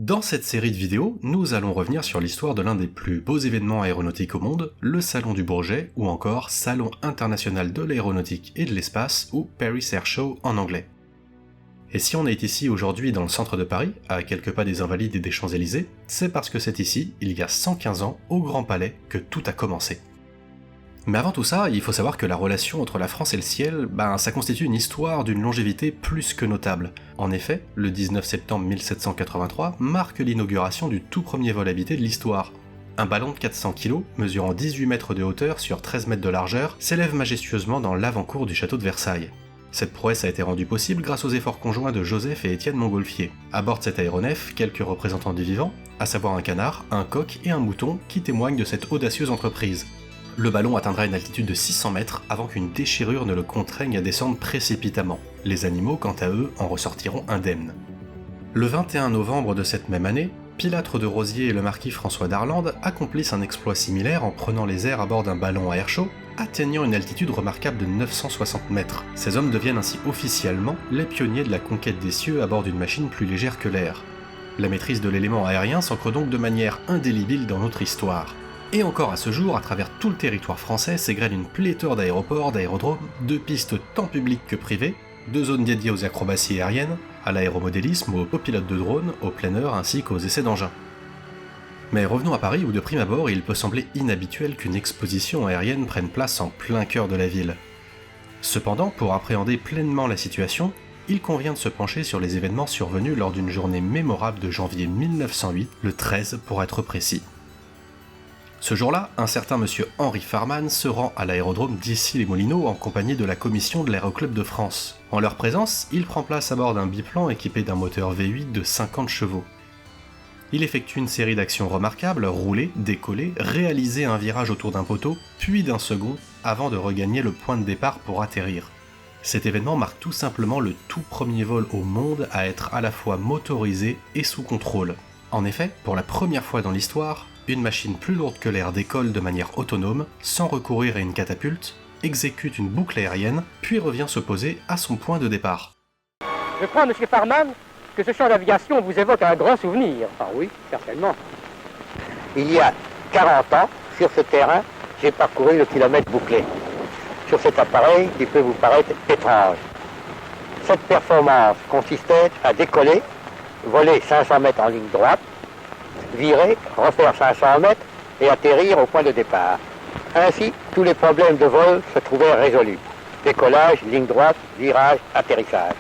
Dans cette série de vidéos, nous allons revenir sur l'histoire de l'un des plus beaux événements aéronautiques au monde, le Salon du Bourget, ou encore Salon international de l'aéronautique et de l'espace, ou Paris Air Show en anglais. Et si on est ici aujourd'hui dans le centre de Paris, à quelques pas des Invalides et des Champs-Élysées, c'est parce que c'est ici, il y a 115 ans, au Grand Palais, que tout a commencé. Mais avant tout ça, il faut savoir que la relation entre la France et le ciel, ça constitue une histoire d'une longévité plus que notable. En effet, le 19 septembre 1783 marque l'inauguration du tout premier vol habité de l'histoire. Un ballon de 400 kg, mesurant 18 mètres de hauteur sur 13 mètres de largeur, s'élève majestueusement dans l'avant-cour du château de Versailles. Cette prouesse a été rendue possible grâce aux efforts conjoints de Joseph et Étienne Montgolfier. À bord de cet aéronef, quelques représentants du vivant, à savoir un canard, un coq et un mouton, qui témoignent de cette audacieuse entreprise. Le ballon atteindra une altitude de 600 mètres avant qu'une déchirure ne le contraigne à descendre précipitamment. Les animaux, quant à eux, en ressortiront indemnes. Le 21 novembre de cette même année, Pilâtre de Rozier et le marquis François d'Arlande accomplissent un exploit similaire en prenant les airs à bord d'un ballon à air chaud, atteignant une altitude remarquable de 960 mètres. Ces hommes deviennent ainsi officiellement les pionniers de la conquête des cieux à bord d'une machine plus légère que l'air. La maîtrise de l'élément aérien s'ancre donc de manière indélébile dans notre histoire. Et encore à ce jour, à travers tout le territoire français s'égrène une pléthore d'aéroports, d'aérodromes, de pistes tant publiques que privées, de zones dédiées aux acrobaties aériennes, à l'aéromodélisme, aux pilotes de drones, aux planeurs ainsi qu'aux essais d'engins. Mais revenons à Paris où de prime abord il peut sembler inhabituel qu'une exposition aérienne prenne place en plein cœur de la ville. Cependant, pour appréhender pleinement la situation, il convient de se pencher sur les événements survenus lors d'une journée mémorable de janvier 1908, le 13 pour être précis. Ce jour-là, un certain monsieur Henri Farman se rend à l'aérodrome d'Issy-les-Moulineaux en compagnie de la commission de l'Aéroclub de France. En leur présence, il prend place à bord d'un biplan équipé d'un moteur V8 de 50 chevaux. Il effectue une série d'actions remarquables, rouler, décoller, réaliser un virage autour d'un poteau, puis d'un second, avant de regagner le point de départ pour atterrir. Cet événement marque tout simplement le tout premier vol au monde à être à la fois motorisé et sous contrôle. En effet, pour la première fois dans l'histoire, une machine plus lourde que l'air décolle de manière autonome, sans recourir à une catapulte, exécute une boucle aérienne, puis revient se poser à son point de départ. Je crois, monsieur Farman, que ce champ d'aviation vous évoque un grand souvenir. Ah oui, certainement. Il y a 40 ans, sur ce terrain, j'ai parcouru le kilomètre bouclé. Sur cet appareil qui peut vous paraître étrange. Cette performance consistait à décoller, voler 500 mètres en ligne droite, virer, refaire 500 mètres et atterrir au point de départ. Ainsi, tous les problèmes de vol se trouvaient résolus. Décollage, ligne droite, virage, atterrissage.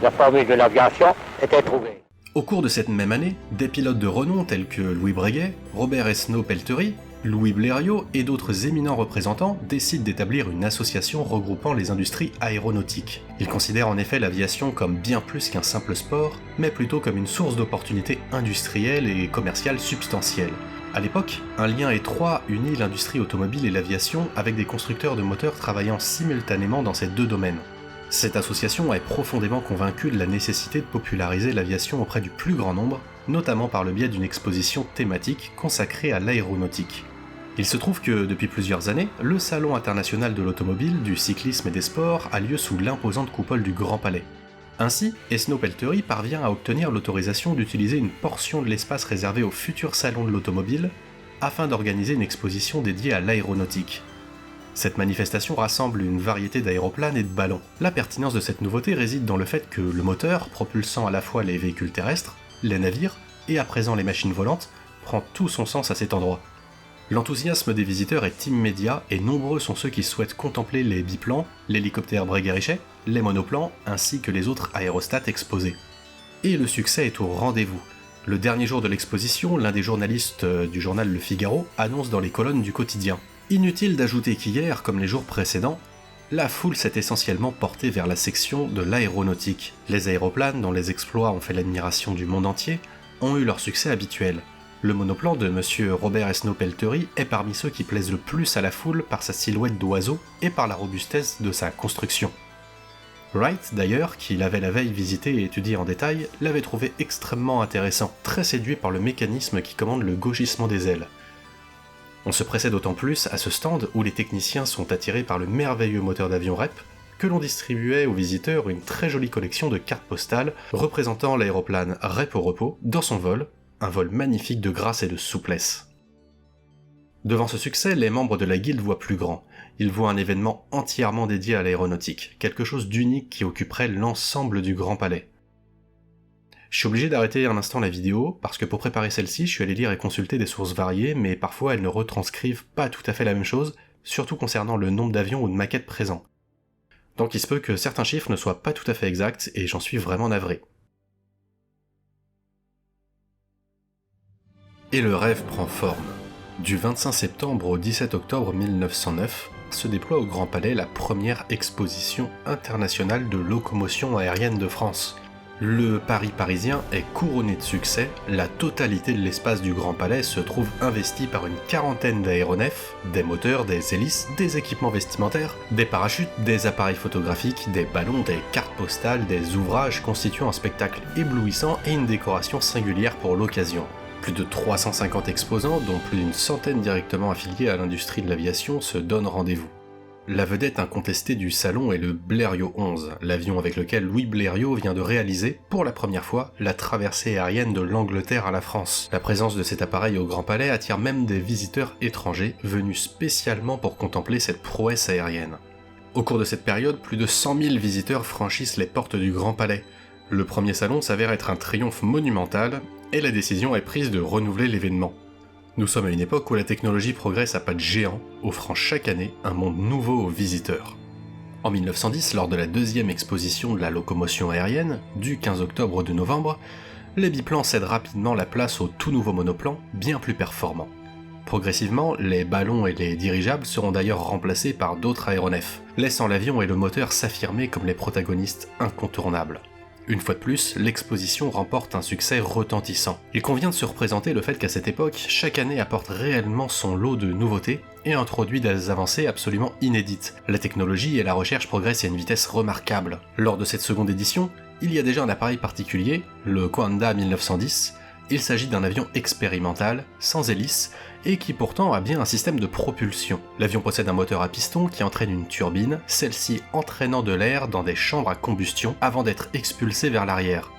La formule de l'aviation était trouvée. Au cours de cette même année, des pilotes de renom tels que Louis Breguet, Robert Esnault-Pelterie, Louis Blériot et d'autres éminents représentants décident d'établir une association regroupant les industries aéronautiques. Ils considèrent en effet l'aviation comme bien plus qu'un simple sport, mais plutôt comme une source d'opportunités industrielles et commerciales substantielles. À l'époque, un lien étroit unit l'industrie automobile et l'aviation avec des constructeurs de moteurs travaillant simultanément dans ces deux domaines. Cette association est profondément convaincue de la nécessité de populariser l'aviation auprès du plus grand nombre, notamment par le biais d'une exposition thématique consacrée à l'aéronautique. Il se trouve que, depuis plusieurs années, le Salon international de l'automobile, du cyclisme et des sports a lieu sous l'imposante coupole du Grand Palais. Ainsi, Esnault-Pelterie parvient à obtenir l'autorisation d'utiliser une portion de l'espace réservé au futur Salon de l'automobile afin d'organiser une exposition dédiée à l'aéronautique. Cette manifestation rassemble une variété d'aéroplanes et de ballons. La pertinence de cette nouveauté réside dans le fait que le moteur, propulsant à la fois les véhicules terrestres, les navires et à présent les machines volantes, prend tout son sens à cet endroit. L'enthousiasme des visiteurs est immédiat et nombreux sont ceux qui souhaitent contempler les biplans, l'hélicoptère Breguet-Richet, les monoplans ainsi que les autres aérostats exposés. Et le succès est au rendez-vous. Le dernier jour de l'exposition, l'un des journalistes du journal Le Figaro annonce dans les colonnes du quotidien. Inutile d'ajouter qu'hier, comme les jours précédents, la foule s'est essentiellement portée vers la section de l'aéronautique. Les aéroplanes, dont les exploits ont fait l'admiration du monde entier, ont eu leur succès habituel. Le monoplan de monsieur Robert Esnault-Pelterie est parmi ceux qui plaisent le plus à la foule par sa silhouette d'oiseau et par la robustesse de sa construction. Wright, d'ailleurs, qui l'avait la veille visité et étudié en détail, l'avait trouvé extrêmement intéressant, très séduit par le mécanisme qui commande le gauchissement des ailes. On se pressait d'autant plus à ce stand où les techniciens sont attirés par le merveilleux moteur d'avion REP que l'on distribuait aux visiteurs une très jolie collection de cartes postales représentant l'aéroplane REP au repos dans son vol, un vol magnifique de grâce et de souplesse. Devant ce succès, les membres de la guilde voient plus grand. Ils voient un événement entièrement dédié à l'aéronautique, quelque chose d'unique qui occuperait l'ensemble du Grand Palais. Je suis obligé d'arrêter un instant la vidéo, parce que pour préparer celle-ci, je suis allé lire et consulter des sources variées, mais parfois elles ne retranscrivent pas tout à fait la même chose, surtout concernant le nombre d'avions ou de maquettes présents. Donc il se peut que certains chiffres ne soient pas tout à fait exacts, et j'en suis vraiment navré. Et le rêve prend forme. Du 25 septembre au 17 octobre 1909, se déploie au Grand Palais la première exposition internationale de locomotion aérienne de France. Le Paris parisien est couronné de succès, la totalité de l'espace du Grand Palais se trouve investie par une quarantaine d'aéronefs, des moteurs, des hélices, des équipements vestimentaires, des parachutes, des appareils photographiques, des ballons, des cartes postales, des ouvrages constituant un spectacle éblouissant et une décoration singulière pour l'occasion. Plus de 350 exposants, dont plus d'une centaine directement affiliés à l'industrie de l'aviation, se donnent rendez-vous. La vedette incontestée du salon est le Blériot 11, l'avion avec lequel Louis Blériot vient de réaliser, pour la première fois, la traversée aérienne de l'Angleterre à la France. La présence de cet appareil au Grand Palais attire même des visiteurs étrangers, venus spécialement pour contempler cette prouesse aérienne. Au cours de cette période, plus de 100 000 visiteurs franchissent les portes du Grand Palais. Le premier salon s'avère être un triomphe monumental, et la décision est prise de renouveler l'événement. Nous sommes à une époque où la technologie progresse à pas de géant, offrant chaque année un monde nouveau aux visiteurs. En 1910, lors de la deuxième exposition de la locomotion aérienne, du 15 octobre au 2 novembre, les biplans cèdent rapidement la place aux tout nouveaux monoplans, bien plus performants. Progressivement, les ballons et les dirigeables seront d'ailleurs remplacés par d'autres aéronefs, laissant l'avion et le moteur s'affirmer comme les protagonistes incontournables. Une fois de plus, l'exposition remporte un succès retentissant. Il convient de se représenter le fait qu'à cette époque, chaque année apporte réellement son lot de nouveautés et introduit des avancées absolument inédites. La technologie et la recherche progressent à une vitesse remarquable. Lors de cette seconde édition, il y a déjà un appareil particulier, le Coanda 1910. Il s'agit d'un avion expérimental, sans hélice, et qui pourtant a bien un système de propulsion. L'avion possède un moteur à piston qui entraîne une turbine, celle-ci entraînant de l'air dans des chambres à combustion avant d'être expulsée vers l'arrière.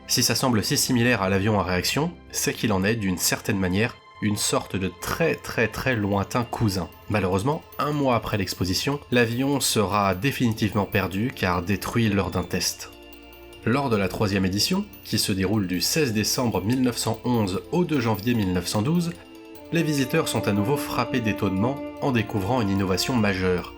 Si ça semble si similaire à l'avion à réaction, c'est qu'il en est, d'une certaine manière, une sorte de très lointain cousin. Malheureusement, un mois après l'exposition, l'avion sera définitivement perdu car détruit lors d'un test. Lors de la troisième édition, qui se déroule du 16 décembre 1911 au 2 janvier 1912, les visiteurs sont à nouveau frappés d'étonnement en découvrant une innovation majeure,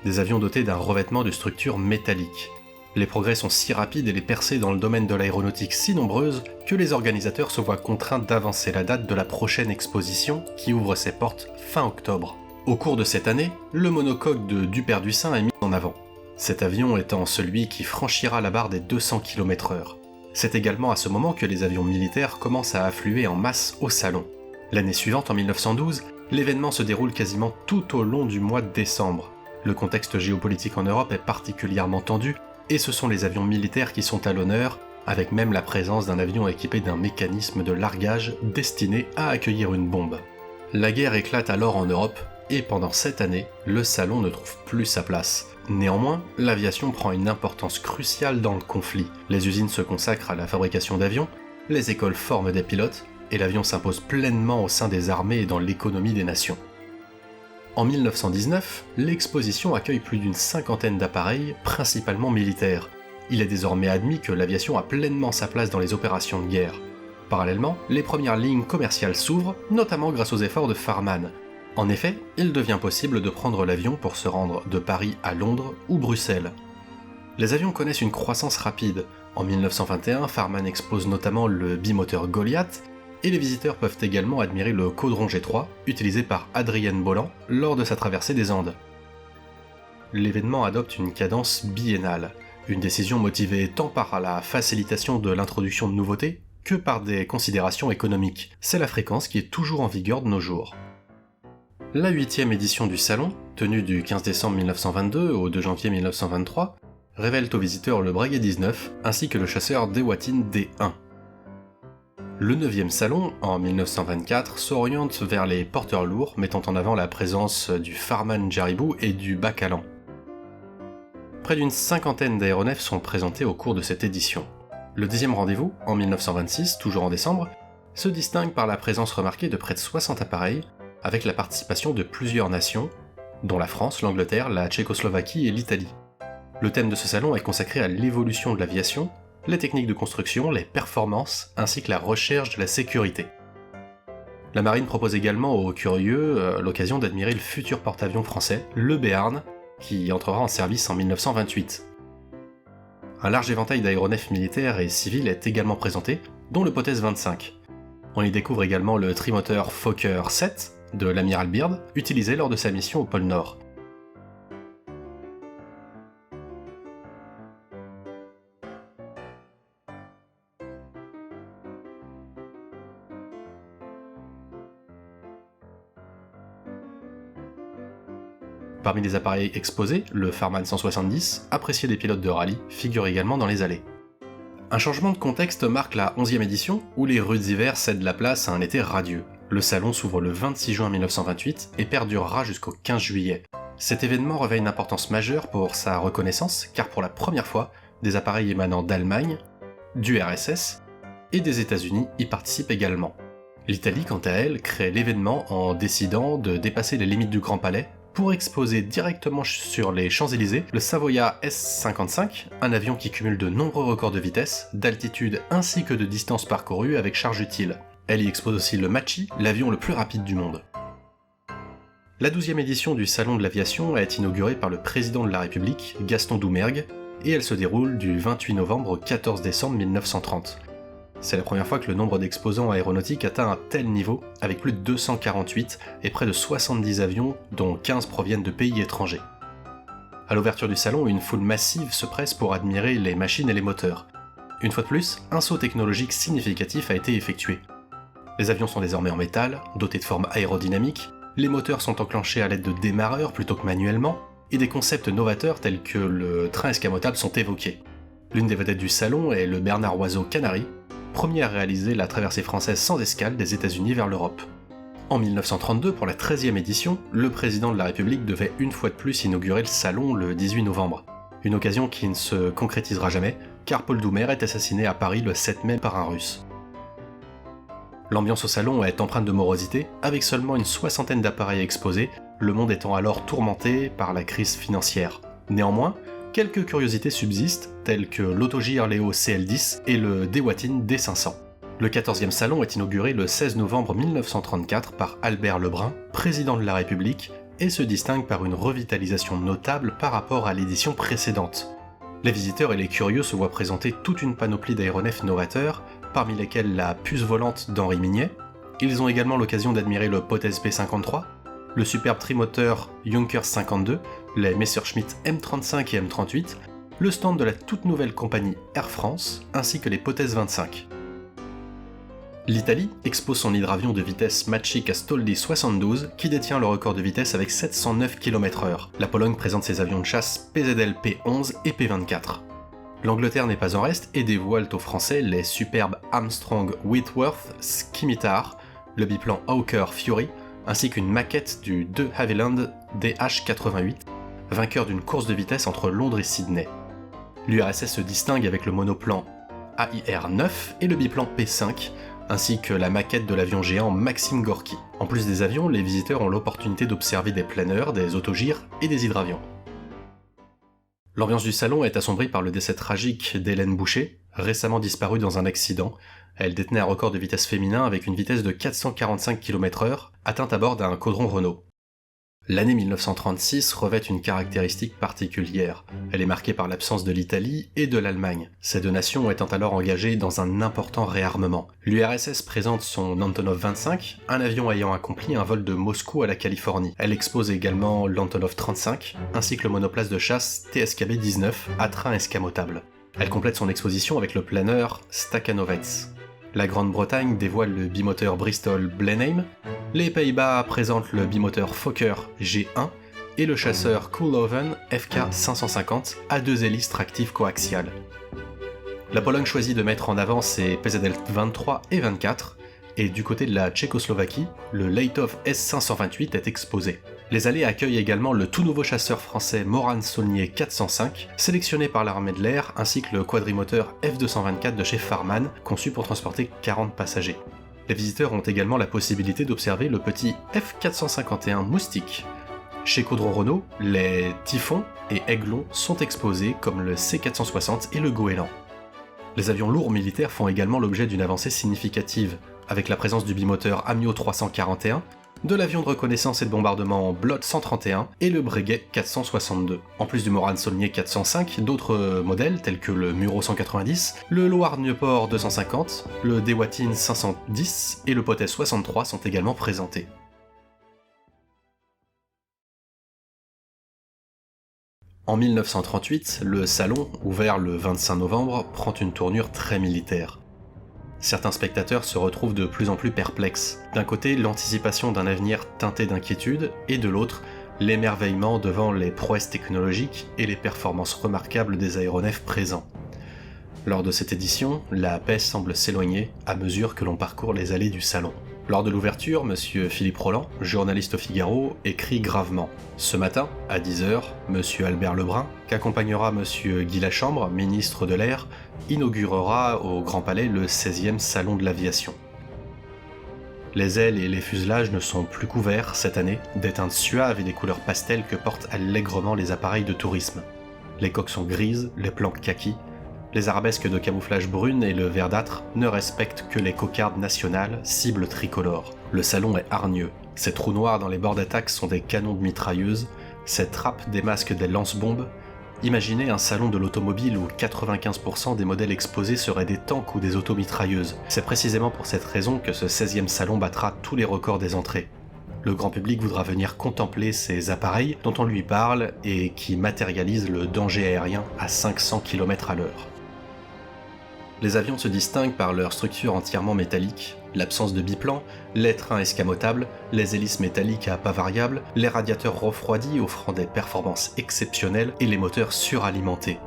des avions dotés d'un revêtement de structure métallique. Les progrès sont si rapides et les percées dans le domaine de l'aéronautique si nombreuses que les organisateurs se voient contraints d'avancer la date de la prochaine exposition qui ouvre ses portes fin octobre. Au cours de cette année, le monocoque de Duperduissin est mis en avant, cet avion étant celui qui franchira la barre des 200 km/h. C'est également à ce moment que les avions militaires commencent à affluer en masse au salon. L'année suivante, en 1912, l'événement se déroule quasiment tout au long du mois de décembre. Le contexte géopolitique en Europe est particulièrement tendu, et ce sont les avions militaires qui sont à l'honneur, avec même la présence d'un avion équipé d'un mécanisme de largage destiné à accueillir une bombe. La guerre éclate alors en Europe, et pendant cette année, le salon ne trouve plus sa place. Néanmoins, l'aviation prend une importance cruciale dans le conflit. Les usines se consacrent à la fabrication d'avions, les écoles forment des pilotes, et l'avion s'impose pleinement au sein des armées et dans l'économie des nations. En 1919, l'exposition accueille plus d'une cinquantaine d'appareils, principalement militaires. Il est désormais admis que l'aviation a pleinement sa place dans les opérations de guerre. Parallèlement, les premières lignes commerciales s'ouvrent, notamment grâce aux efforts de Farman. En effet, il devient possible de prendre l'avion pour se rendre de Paris à Londres ou Bruxelles. Les avions connaissent une croissance rapide. En 1921, Farman expose notamment le bimoteur Goliath, et les visiteurs peuvent également admirer le Caudron G3, utilisé par Adrienne Bolland lors de sa traversée des Andes. L'événement adopte une cadence biennale, une décision motivée tant par la facilitation de l'introduction de nouveautés que par des considérations économiques. C'est la fréquence qui est toujours en vigueur de nos jours. La 8e édition du salon, tenue du 15 décembre 1922 au 2 janvier 1923, révèle aux visiteurs le Breguet 19 ainsi que le chasseur Dewatin D1. Le 9e salon, en 1924, s'oriente vers les porteurs lourds, mettant en avant la présence du Farman Jaribou et du Bacalan. Près d'une cinquantaine d'aéronefs sont présentés au cours de cette édition. Le 10e rendez-vous, en 1926, toujours en décembre, se distingue par la présence remarquée de près de 60 appareils, avec la participation de plusieurs nations, dont la France, l'Angleterre, la Tchécoslovaquie et l'Italie. Le thème de ce salon est consacré à l'évolution de l'aviation, les techniques de construction, les performances, ainsi que la recherche de la sécurité. La marine propose également aux curieux l'occasion d'admirer le futur porte-avions français, le Béarn, qui entrera en service en 1928. Un large éventail d'aéronefs militaires et civils est également présenté, dont le Potez 25. On y découvre également le trimoteur Fokker 7 de l'amiral Byrd, utilisé lors de sa mission au pôle Nord. Parmi les appareils exposés, le Farman 170, apprécié des pilotes de rallye, figure également dans les allées. Un changement de contexte marque la 11e édition, où les rudes hivers cèdent la place à un été radieux. Le salon s'ouvre le 26 juin 1928 et perdurera jusqu'au 15 juillet. Cet événement revêt une importance majeure pour sa reconnaissance, car pour la première fois, des appareils émanant d'Allemagne, du RSS et des États-Unis y participent également. L'Italie, quant à elle, crée l'événement en décidant de dépasser les limites du Grand Palais pour exposer directement sur les Champs-Élysées le Savoia S-55, un avion qui cumule de nombreux records de vitesse, d'altitude ainsi que de distance parcourue avec charge utile. Elle y expose aussi le Machi, l'avion le plus rapide du monde. La 12e édition du Salon de l'aviation est inaugurée par le président de la République, Gaston Doumergue, et elle se déroule du 28 novembre au 14 décembre 1930. C'est la première fois que le nombre d'exposants aéronautiques atteint un tel niveau, avec plus de 248 et près de 70 avions, dont 15 proviennent de pays étrangers. À l'ouverture du salon, une foule massive se presse pour admirer les machines et les moteurs. Une fois de plus, un saut technologique significatif a été effectué. Les avions sont désormais en métal, dotés de formes aérodynamiques, les moteurs sont enclenchés à l'aide de démarreurs plutôt que manuellement, et des concepts novateurs tels que le train escamotable sont évoqués. L'une des vedettes du salon est le Bernard Oiseau Canary, premier à réaliser la traversée française sans escale des États-Unis vers l'Europe. En 1932, pour la 13e édition, le président de la République devait une fois de plus inaugurer le salon le 18 novembre. Une occasion qui ne se concrétisera jamais, car Paul Doumer est assassiné à Paris le 7 mai par un Russe. L'ambiance au salon est empreinte de morosité, avec seulement une soixantaine d'appareils exposés, le monde étant alors tourmenté par la crise financière. Néanmoins, quelques curiosités subsistent, telles que l'Autogir Léo CL10 et le Dewatin D500. Le 14e salon est inauguré le 16 novembre 1934 par Albert Lebrun, président de la République, et se distingue par une revitalisation notable par rapport à l'édition précédente. Les visiteurs et les curieux se voient présenter toute une panoplie d'aéronefs novateurs, parmi lesquels la puce volante d'Henri Mignet. Ils ont également l'occasion d'admirer le Potez P-53, le superbe trimoteur Junkers 52, les Messerschmitt M35 et M38, le stand de la toute nouvelle compagnie Air France, ainsi que les Potez 25. L'Italie expose son hydravion de vitesse Machi Castoldi 72 qui détient le record de vitesse avec 709 km/h. La Pologne présente ses avions de chasse PZL P11 et P24. L'Angleterre n'est pas en reste et dévoile aux Français les superbes Armstrong Whitworth Scimitar, le biplan Hawker Fury, ainsi qu'une maquette du de Havilland DH-88, vainqueur d'une course de vitesse entre Londres et Sydney. L'URSS se distingue avec le monoplan AIR-9 et le biplan P5, ainsi que la maquette de l'avion géant Maxim Gorky. En plus des avions, les visiteurs ont l'opportunité d'observer des planeurs, des autogyres et des hydravions. L'ambiance du salon est assombrie par le décès tragique d'Hélène Boucher, récemment disparue dans un accident. Elle détenait un record de vitesse féminin avec une vitesse de 445 km/h, atteinte à bord d'un caudron Renault. L'année 1936 revêt une caractéristique particulière. Elle est marquée par l'absence de l'Italie et de l'Allemagne, ces deux nations étant alors engagées dans un important réarmement. L'URSS présente son Antonov 25, un avion ayant accompli un vol de Moscou à la Californie. Elle expose également l'Antonov 35, ainsi que le monoplace de chasse TSKB 19 à train escamotable. Elle complète son exposition avec le planeur Stakhanovets. La Grande-Bretagne dévoile le bimoteur Bristol Blenheim, les Pays-Bas présentent le bimoteur Fokker G1 et le chasseur Koolhoven FK 550 à deux hélices tractives coaxiales. La Pologne choisit de mettre en avant ses PZL 23 et 24, et du côté de la Tchécoslovaquie, le Leitov S528 est exposé. Les allées accueillent également le tout nouveau chasseur français Morane Saulnier 405, sélectionné par l'armée de l'air, ainsi que le quadrimoteur F224 de chez Farman, conçu pour transporter 40 passagers. Les visiteurs ont également la possibilité d'observer le petit F451 Moustique. Chez Caudron Renault, les Typhon et Aiglon sont exposés comme le C460 et le Goéland. Les avions lourds militaires font également l'objet d'une avancée significative, avec la présence du bimoteur Amio 341, de l'avion de reconnaissance et de bombardement Blot 131 et le Breguet 462. En plus du Morane Saulnier 405, d'autres modèles tels que le Muro 190, le Loire Nieuport 250, le Dewatin 510 et le Potet 63 sont également présentés. En 1938, le salon, ouvert le 25 novembre, prend une tournure très militaire. Certains spectateurs se retrouvent de plus en plus perplexes. D'un côté, l'anticipation d'un avenir teinté d'inquiétude, et de l'autre, l'émerveillement devant les prouesses technologiques et les performances remarquables des aéronefs présents. Lors de cette édition, la paix semble s'éloigner à mesure que l'on parcourt les allées du salon. Lors de l'ouverture, M. Philippe Roland, journaliste au Figaro, écrit gravement « Ce matin, à 10h, M. Albert Lebrun, qu'accompagnera M. Guy Lachambre, ministre de l'Air, inaugurera au Grand Palais le 16e Salon de l'Aviation. Les ailes et les fuselages ne sont plus couverts, cette année, des teintes suaves et des couleurs pastel que portent allègrement les appareils de tourisme. Les coques sont grises, les planques kaki. Les arabesques de camouflage brune et le verdâtre ne respectent que les cocardes nationales, cibles tricolores. Le salon est hargneux. Ces trous noirs dans les bords d'attaque sont des canons de mitrailleuses, ces trappes des masques des lance-bombes. Imaginez un salon de l'automobile où 95% des modèles exposés seraient des tanks ou des automitrailleuses. C'est précisément pour cette raison que ce 16e salon battra tous les records des entrées. Le grand public voudra venir contempler ces appareils dont on lui parle et qui matérialisent le danger aérien à 500 km à l'heure. Les avions se distinguent par leur structure entièrement métallique, l'absence de biplan, les trains escamotables, les hélices métalliques à pas variables, les radiateurs refroidis offrant des performances exceptionnelles et les moteurs suralimentés.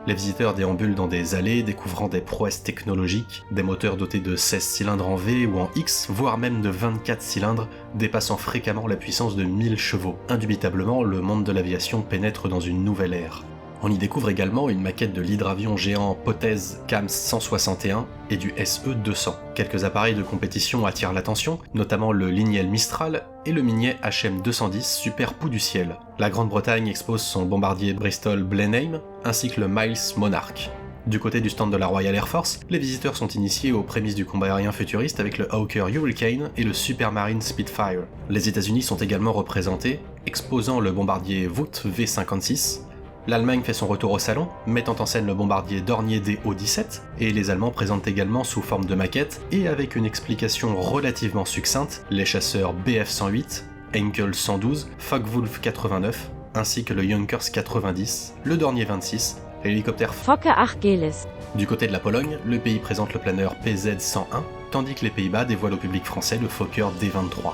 Les visiteurs déambulent dans des allées découvrant des prouesses technologiques, des moteurs dotés de 16 cylindres en V ou en X, voire même de 24 cylindres, dépassant fréquemment la puissance de 1000 chevaux. Indubitablement, le monde de l'aviation pénètre dans une nouvelle ère. On y découvre également une maquette de l'hydravion géant Potez CAMS 161 et du SE 200. Quelques appareils de compétition attirent l'attention, notamment le Lignel Mistral et le Minier HM 210 Super Pou du Ciel. La Grande-Bretagne expose son bombardier Bristol Blenheim ainsi que le Miles Monarch. Du côté du stand de la Royal Air Force, les visiteurs sont initiés aux prémices du combat aérien futuriste avec le Hawker Hurricane et le Supermarine Spitfire. Les États-Unis sont également représentés, exposant le bombardier Vought V56. L'Allemagne fait son retour au salon, mettant en scène le bombardier Dornier DO-17, et les Allemands présentent également sous forme de maquette, et avec une explication relativement succincte, les chasseurs Bf-108, Heinkel 112, Focke-Wulf 89, ainsi que le Junkers 90, le Dornier 26, l'hélicoptère Fokker Achilles. Du côté de la Pologne, le pays présente le planeur PZ-101, tandis que les Pays-Bas dévoilent au public français le Fokker D-23.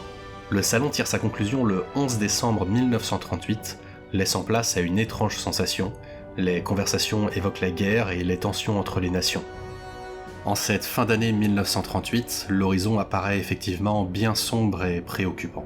Le salon tire sa conclusion le 11 décembre 1938, laissant place à une étrange sensation, les conversations évoquent la guerre et les tensions entre les nations. En cette fin d'année 1938, l'horizon apparaît effectivement bien sombre et préoccupant.